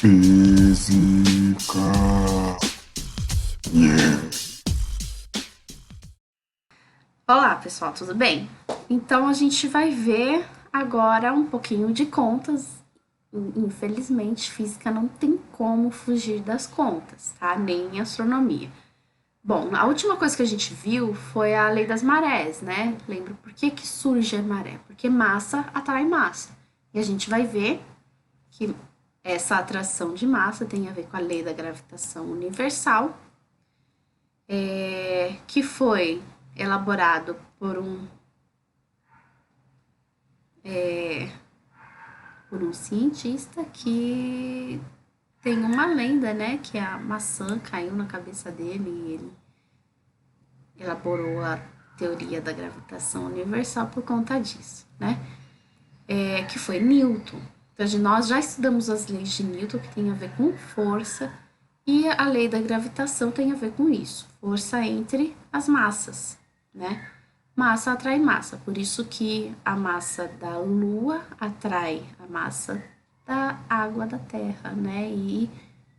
Física. Yeah. Olá, pessoal, tudo bem? Então a gente vai ver agora um pouquinho de contas. Infelizmente, física não tem como fugir das contas, tá? Nem astronomia. Bom, a última coisa que a gente viu foi a lei das marés, né? Lembra por que surge a maré? Porque massa atrai massa. E a gente vai ver que essa atração de massa tem a ver com a lei da gravitação universal, que foi elaborado por um cientista que tem uma lenda, né, que a maçã caiu na cabeça dele e ele elaborou a teoria da gravitação universal por conta disso, né? Que foi Newton. Então, nós já estudamos as leis de Newton, que tem a ver com força, e a lei da gravitação tem a ver com isso, força entre as massas, né? Massa atrai massa, por isso que a massa da Lua atrai a massa da água da Terra, né? E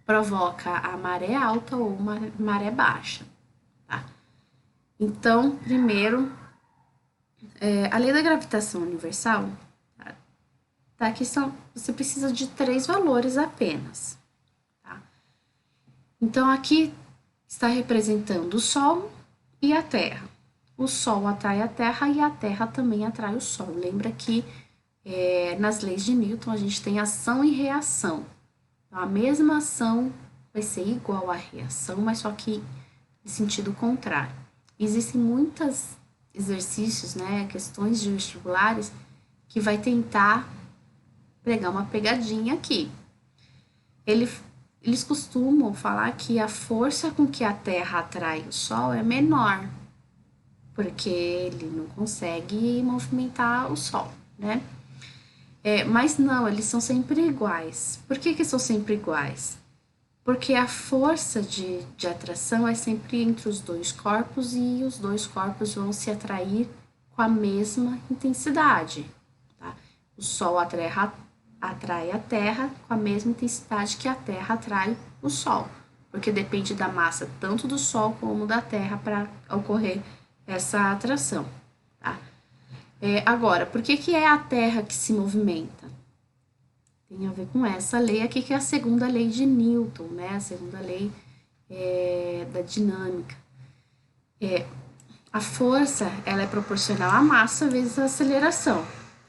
provoca a maré alta ou uma maré baixa, tá? Então, primeiro, a lei da gravitação universal, tá? Que você precisa de 3 valores apenas, tá? Então, aqui está representando o Sol e a Terra. O Sol atrai a Terra e a Terra também atrai o Sol. Lembra que nas leis de Newton a gente tem ação e reação. Então, a mesma ação vai ser igual à reação, mas só que em sentido contrário. Existem muitos exercícios, né, questões de vestibulares, que vai tentar pregar uma pegadinha aqui. Eles costumam falar que a força com que a Terra atrai o Sol é menor, porque ele não consegue movimentar o Sol, né? Mas não, eles são sempre iguais. Por que são sempre iguais? Porque a força de atração é sempre entre os dois corpos e os dois corpos vão se atrair com a mesma intensidade. Tá? O Sol atrai a Terra com a mesma intensidade que a Terra atrai o Sol, porque depende da massa tanto do Sol como da Terra para ocorrer essa atração. Tá? Agora, por que é a Terra que se movimenta? Tem a ver com essa lei aqui, que é a segunda lei de Newton, né? A segunda lei da dinâmica. A força, ela é proporcional à massa vezes a aceleração.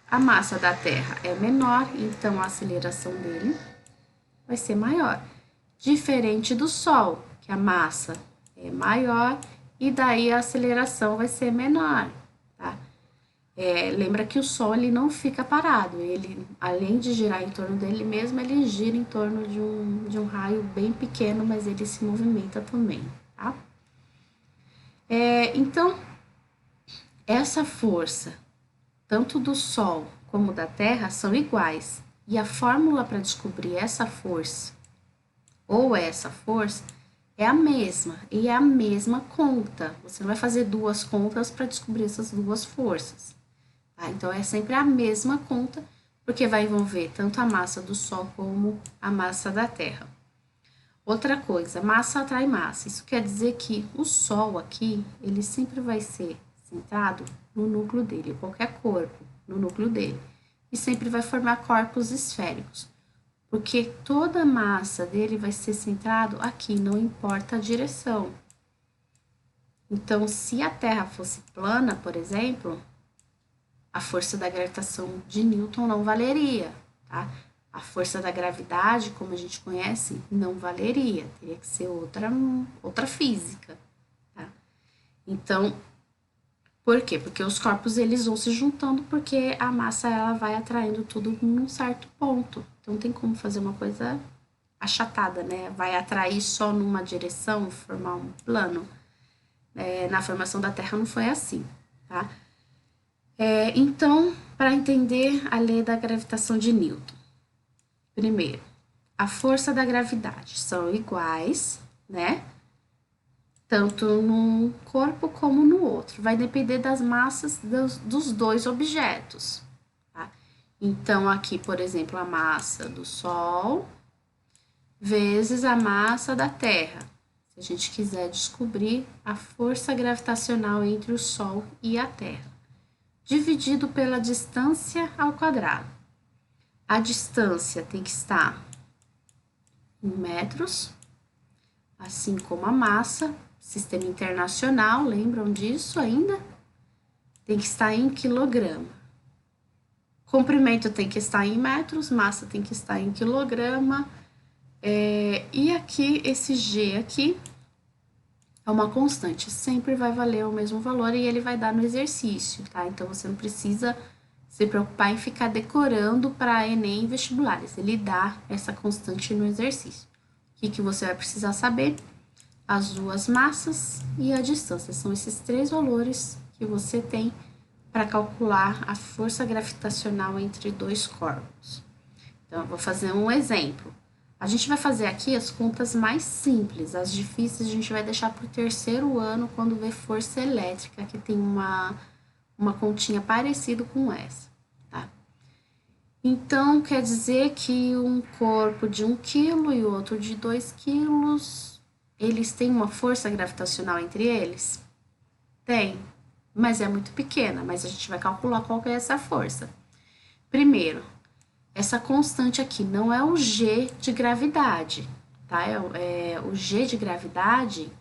A massa da Terra é menor, então a aceleração dele vai ser maior. Diferente do Sol, que a massa é maior e daí a aceleração vai ser menor, tá? Lembra que o Sol ele não fica parado, ele, além de girar em torno dele mesmo, ele gira em torno de um raio bem pequeno, mas ele se movimenta também, tá? Então, essa força, tanto do Sol como da Terra, são iguais. E a fórmula para descobrir essa força ou essa força é a mesma, e é a mesma conta. Você não vai fazer duas contas para descobrir essas duas forças. Tá? Então, é sempre a mesma conta, porque vai envolver tanto a massa do Sol como a massa da Terra. Outra coisa, massa atrai massa. Isso quer dizer que o Sol aqui, ele sempre vai ser centrado no núcleo dele, qualquer corpo no núcleo dele. E sempre vai formar corpos esféricos, porque toda a massa dele vai ser centrado aqui, não importa a direção. Então, se a Terra fosse plana, por exemplo, a força da gravitação de Newton não valeria, tá? A força da gravidade, como a gente conhece, não valeria, teria que ser outra física, tá? Então, por quê? Porque os corpos eles vão se juntando porque a massa ela vai atraindo tudo num certo ponto. Então, não tem como fazer uma coisa achatada, né? Vai atrair só numa direção, formar um plano. Na formação da Terra não foi assim, tá? Então, para entender a lei da gravitação de Newton, primeiro, a força da gravidade são iguais, né? Tanto num corpo como no outro. Vai depender das massas dos dois objetos. Tá? Então, aqui, por exemplo, a massa do Sol vezes a massa da Terra. Se a gente quiser descobrir a força gravitacional entre o Sol e a Terra, dividido pela distância ao quadrado. A distância tem que estar em metros, assim como a massa, sistema internacional, lembram disso ainda? Tem que estar em quilograma. Comprimento tem que estar em metros, massa tem que estar em quilograma. E aqui, esse G aqui é uma constante, sempre vai valer o mesmo valor e ele vai dar no exercício, tá? Então, você não precisa se preocupar em ficar decorando para Enem e vestibulares. Ele dá essa constante no exercício. O que você vai precisar saber? As duas massas e a distância. São esses três valores que você tem para calcular a força gravitacional entre dois corpos. Então, eu vou fazer um exemplo. A gente vai fazer aqui as contas mais simples, as difíceis a gente vai deixar para o terceiro ano, quando vê força elétrica, que tem uma continha parecida com essa, tá? Então, quer dizer que um corpo de 1 quilo e o outro de 2 quilos, eles têm uma força gravitacional entre eles? Tem, mas é muito pequena, mas a gente vai calcular qual que é essa força. Primeiro, essa constante aqui não é o G de gravidade, tá? O G de gravidade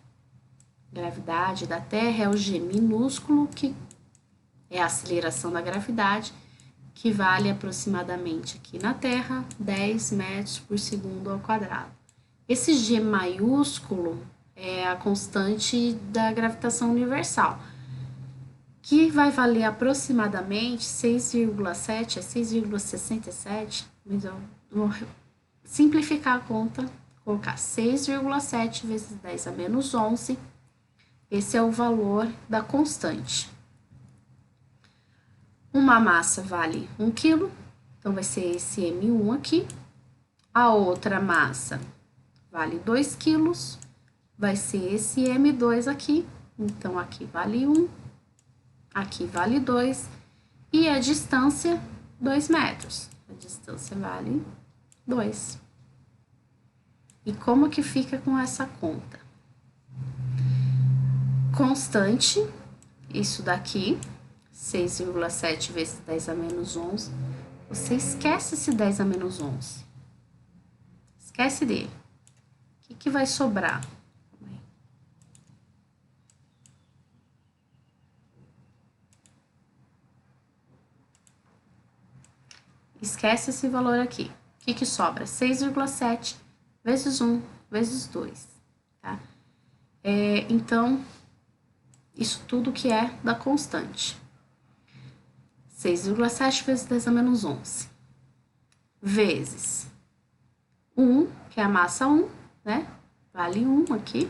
da Terra é o G minúsculo, que é a aceleração da gravidade, que vale aproximadamente aqui na Terra 10 metros por segundo ao quadrado. Esse G maiúsculo é a constante da gravitação universal, que vai valer aproximadamente 6,7 a 6,67, mas eu vou simplificar a conta, colocar 6,7 vezes 10 a menos 11, esse é o valor da constante. Uma massa vale 1 kg, então vai ser esse M1 aqui. A outra massa vale 2 quilos, vai ser esse M2 aqui, então aqui vale 1. Aqui vale 2 e a distância 2 metros. A distância vale 2. E como que fica com essa conta? Constante, isso daqui, 6,7 vezes 10 a menos 11. Você esquece esse 10 a menos 11. Esquece dele. O que vai sobrar? Esquece esse valor aqui. O que sobra? 6,7 vezes 1 vezes 2, tá? Então, isso tudo que é da constante. 6,7 vezes 10 a menos 11. Vezes 1, que é a massa 1, né? Vale 1 aqui.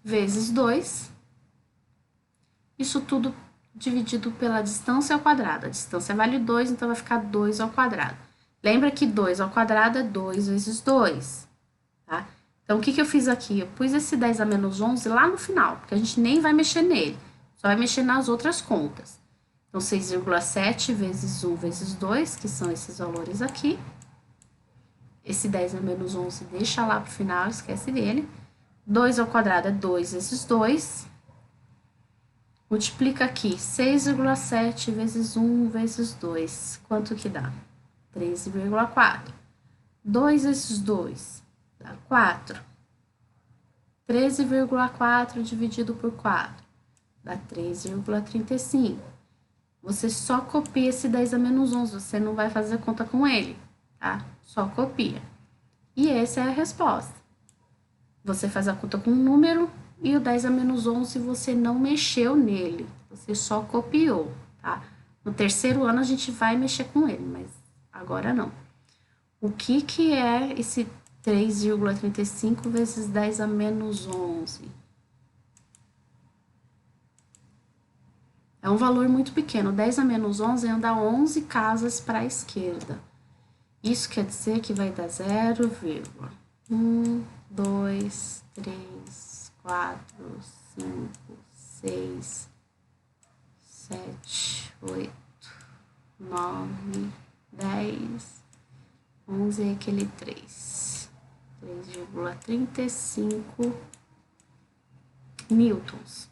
Vezes 2. Isso tudo dividido pela distância ao quadrado. A distância vale 2, então vai ficar 2 ao quadrado. Lembra que 2 ao quadrado é 2 vezes 2, tá? Então, o que eu fiz aqui? Eu pus esse 10 a menos 11 lá no final, porque a gente nem vai mexer nele, só vai mexer nas outras contas. Então, 6,7 vezes 1 vezes 2, que são esses valores aqui. Esse 10 a menos 11 deixa lá pro final, esquece dele. 2 ao quadrado é 2 vezes 2. Multiplica aqui, 6,7 vezes 1 vezes 2. Quanto que dá? 13,4. 2 vezes 2 dá 4. 13,4 dividido por 4 dá 3,35. Você só copia esse 10 a menos 11, você não vai fazer conta com ele, tá? Só copia. E essa é a resposta. Você faz a conta com um número e o 10 a menos 11 você não mexeu nele, você só copiou, tá? No terceiro ano a gente vai mexer com ele, mas agora não. O que é esse 3,35 vezes 10 a menos 11? É um valor muito pequeno. 10 a menos 11 anda 11 casas para a esquerda. Isso quer dizer que vai dar 0,1, 2, 3, 4, 5, 6, 7, 8, 9, 10, 11 é aquele 3,35 newtons.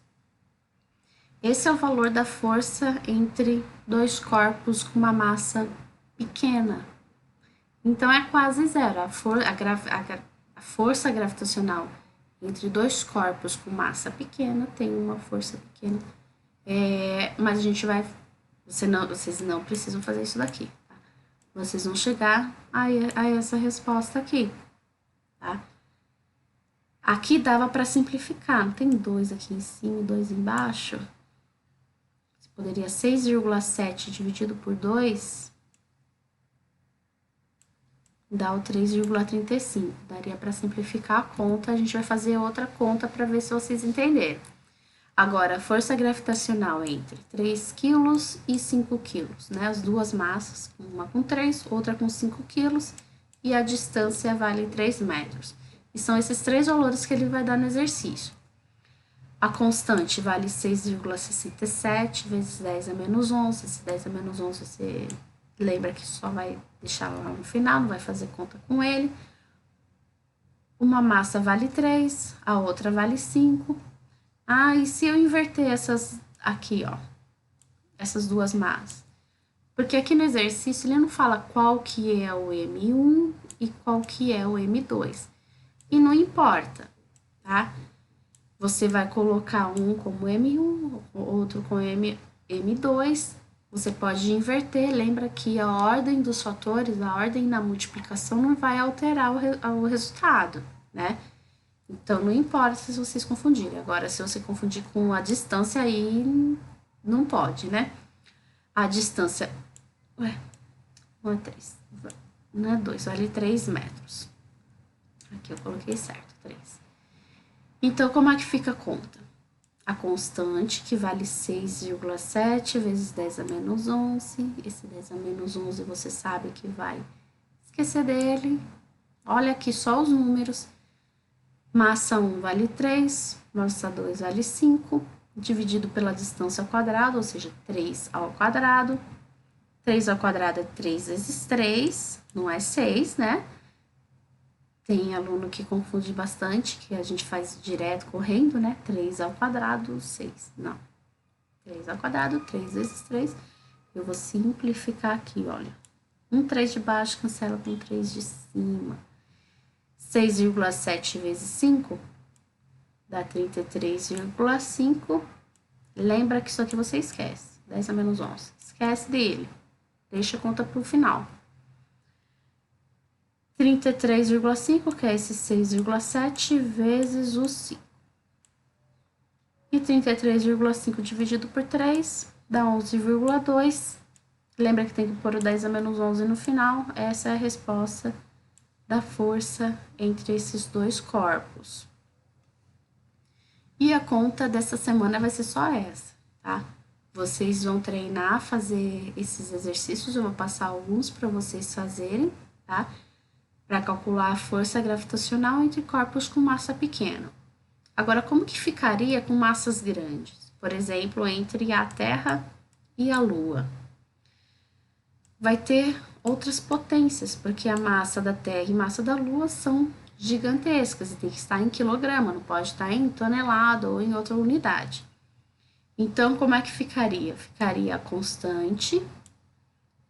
Esse é o valor da força entre dois corpos com uma massa pequena. Então, é quase zero. A força gravitacional entre dois corpos com massa pequena tem uma força pequena. Mas a gente vai... Vocês não precisam fazer isso daqui. Tá? Vocês vão chegar a essa resposta aqui. Tá? Aqui dava para simplificar. Não tem 2 aqui em cima e 2 embaixo? Poderia 6,7 dividido por 2 dá o 3,35. Daria para simplificar a conta. A gente vai fazer outra conta para ver se vocês entenderam. Agora, a força gravitacional entre 3 kg e 5 kg, né? As duas massas, uma com 3, outra com 5 kg, e a distância vale 3 metros. E são esses três valores que ele vai dar no exercício. A constante vale 6,67 vezes 10 a menos 11. Esse 10 a menos 11 você lembra que só vai deixar lá no final, não vai fazer conta com ele. Uma massa vale 3, a outra vale 5. E se eu inverter essas aqui, ó, essas duas massas? Porque aqui no exercício ele não fala qual que é o M1 e qual que é o M2. E não importa, tá? Você vai colocar um como M1, outro com M2. Você pode inverter. Lembra que a ordem dos fatores, a ordem da multiplicação não vai alterar o resultado, né? Então, não importa se vocês confundirem. Agora, se você confundir com a distância, aí não pode, né? A distância... não é 3. Não é 2, vale 3 metros. Aqui eu coloquei certo, 3. Então, como é que fica a conta? A constante, que vale 6,7 vezes 10 a menos 11. Esse 10 a menos 11 você sabe que vai esquecer dele. Olha aqui só os números. Massa 1 vale 3, massa 2 vale 5, dividido pela distância ao quadrado, ou seja, 3 ao quadrado. 3 ao quadrado é 3 vezes 3, não é 6, né? Tem aluno que confunde bastante, que a gente faz direto, correndo, né? 3 ao quadrado, 6. Não. 3 ao quadrado, 3 vezes 3. Eu vou simplificar aqui, olha. 3 de baixo cancela com 3 de cima. 6,7 vezes 5 dá 33,5. Lembra que isso aqui você esquece. 10 a menos 11. Esquece dele. Deixa a conta para o final. 33,5, que é esse 6,7 vezes o 5. E 33,5 dividido por 3 dá 11,2. Lembra que tem que pôr o 10 a menos 11 no final. Essa é a resposta da força entre esses dois corpos. E a conta dessa semana vai ser só essa, tá? Vocês vão treinar a fazer esses exercícios, eu vou passar alguns para vocês fazerem, tá? Para calcular a força gravitacional entre corpos com massa pequena. Agora, como que ficaria com massas grandes? Por exemplo, entre a Terra e a Lua. Vai ter outras potências, porque a massa da Terra e a massa da Lua são gigantescas e tem que estar em quilograma, não pode estar em tonelada ou em outra unidade. Então, como é que ficaria? Ficaria a constante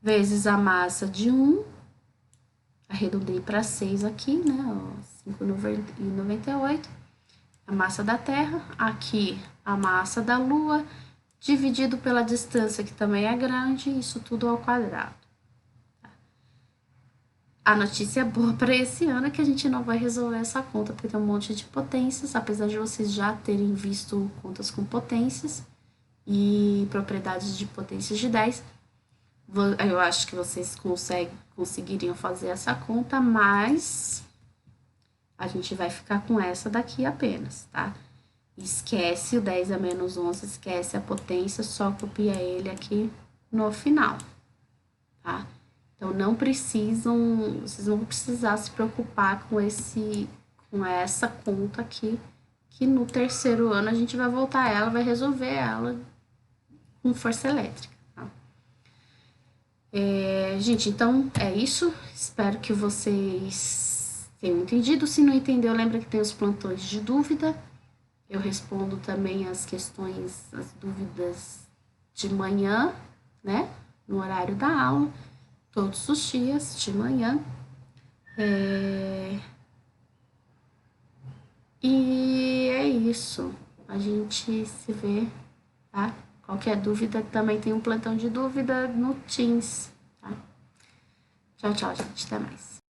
vezes a massa de 1, arredondei para 6 aqui, né? 5,98, a massa da Terra, aqui a massa da Lua, dividido pela distância, que também é grande, isso tudo ao quadrado. A notícia boa para esse ano é que a gente não vai resolver essa conta, porque tem um monte de potências, apesar de vocês já terem visto contas com potências e propriedades de potências de 10. Eu acho que vocês conseguiriam fazer essa conta, mas a gente vai ficar com essa daqui apenas, tá? Esquece o 10 a menos 11, esquece a potência, só copia ele aqui no final, tá? Então, vocês não vão precisar se preocupar com essa conta aqui, que no terceiro ano a gente vai voltar ela, vai resolver ela com força elétrica, tá? Gente, então é isso. Espero que vocês tenham entendido. Se não entendeu, lembra que tem os plantões de dúvida. Eu respondo também as questões, as dúvidas de manhã, né? No horário da aula, todos os dias de manhã. E é isso. A gente se vê, tá? Qualquer dúvida, também tem um plantão de dúvida no Teams, tá? Tchau, tchau, gente. Até mais.